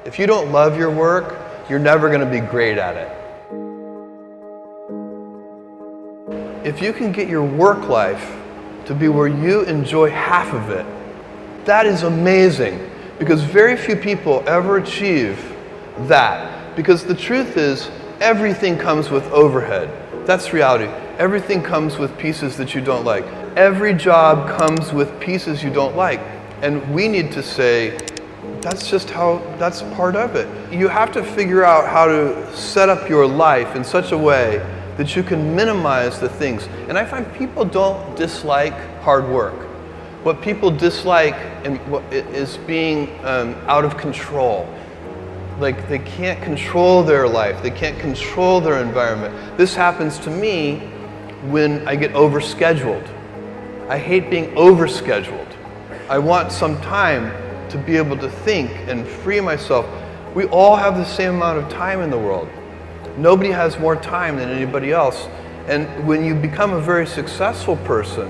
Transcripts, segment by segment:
If you don't love your work, you're never going to be great at it. If you can get your work life to be where you enjoy half of it, that is amazing, because very few people ever achieve that. Because the truth is, everything comes with overhead. That's reality. Everything comes with pieces that you don't like. Every job comes with pieces you don't like. And we need to say, that's part of it. You have to figure out how to set up your life in such a way that you can minimize the things. And I find people don't dislike hard work. What people dislike is being out of control. Like they can't control their life, they can't control their environment. This happens to me when I get overscheduled. I hate being overscheduled. I want some time to be able to think and free myself. We all have the same amount of time in the world. Nobody has more time than anybody else. And when you become a very successful person,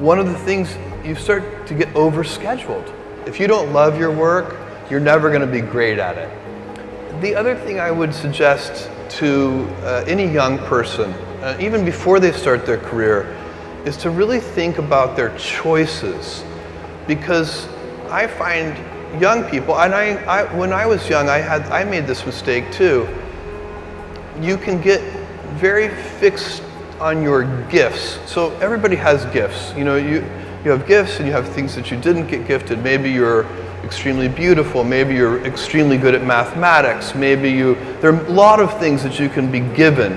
one of the things, you start to get overscheduled. If you don't love your work, you're never going to be great at it. The other thing I would suggest to any young person, even before they start their career, is to really think about their choices. Because I find young people, and when I was young, I made this mistake too. You can get very fixed on your gifts. So everybody has gifts. You know, you have gifts and you have things that you didn't get gifted. Maybe you're extremely beautiful. Maybe you're extremely good at mathematics. There are a lot of things that you can be given.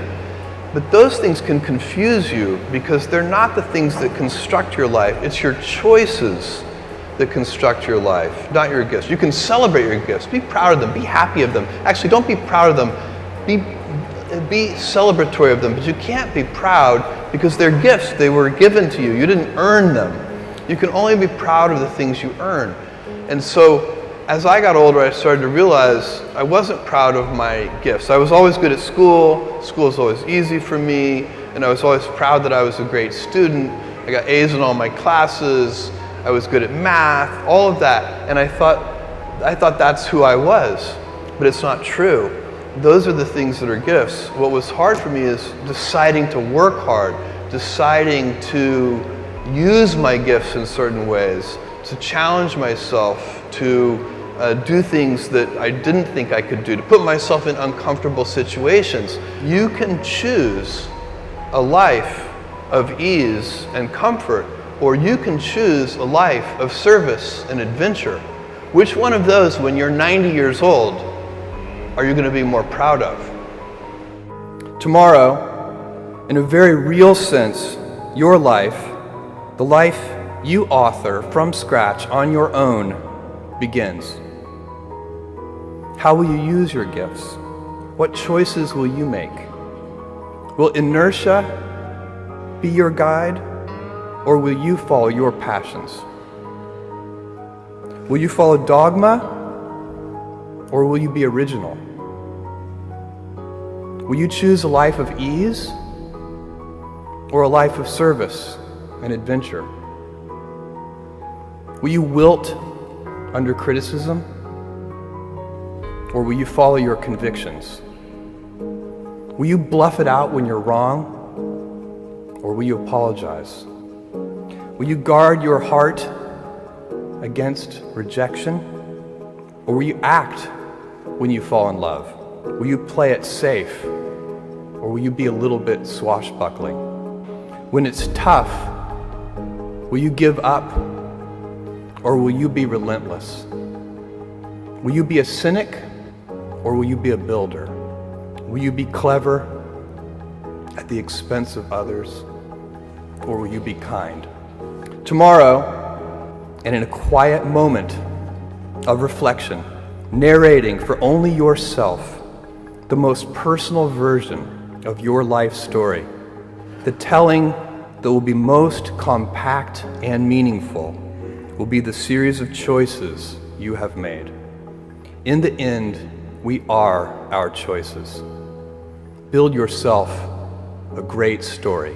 But those things can confuse you because they're not the things that construct your life. It's your choices that construct your life, not your gifts. You can celebrate your gifts. Be proud of them. Be happy of them. Actually, don't be proud of them. Be celebratory of them. But you can't be proud because they're gifts. They were given to you. You didn't earn them. You can only be proud of the things you earn. And so, as I got older, I started to realize I wasn't proud of my gifts. I was always good at school. School was always easy for me. And I was always proud that I was a great student. I got A's in all my classes. I was good at math, all of that. And I thought that's who I was. But it's not true. Those are the things that are gifts. What was hard for me is deciding to work hard, deciding to use my gifts in certain ways, to challenge myself, to do things that I didn't think I could do, to put myself in uncomfortable situations. You can choose a life of ease and comfort, or you can choose a life of service and adventure. Which one of those, when you're 90 years old, are you going to be more proud of? Tomorrow, in a very real sense, your life, the life you author from scratch on your own, begins. How will you use your gifts? What choices will you make? Will inertia be your guide, or will you follow your passions? Will you follow dogma, or will you be original? Will you choose a life of ease, or a life of service and adventure? Will you wilt under criticism, or will you follow your convictions? Will you bluff it out when you're wrong, or will you apologize? Will you guard your heart against rejection, or will you act when you fall in love? Will you play it safe, or will you be a little bit swashbuckling? When it's tough, will you give up, or will you be relentless? Will you be a cynic, or will you be a builder? Will you be clever at the expense of others, or will you be kind? Tomorrow, and in a quiet moment of reflection, narrating for only yourself the most personal version of your life story, the telling that will be most compact and meaningful will be the series of choices you have made. In the end, we are our choices. Build yourself a great story.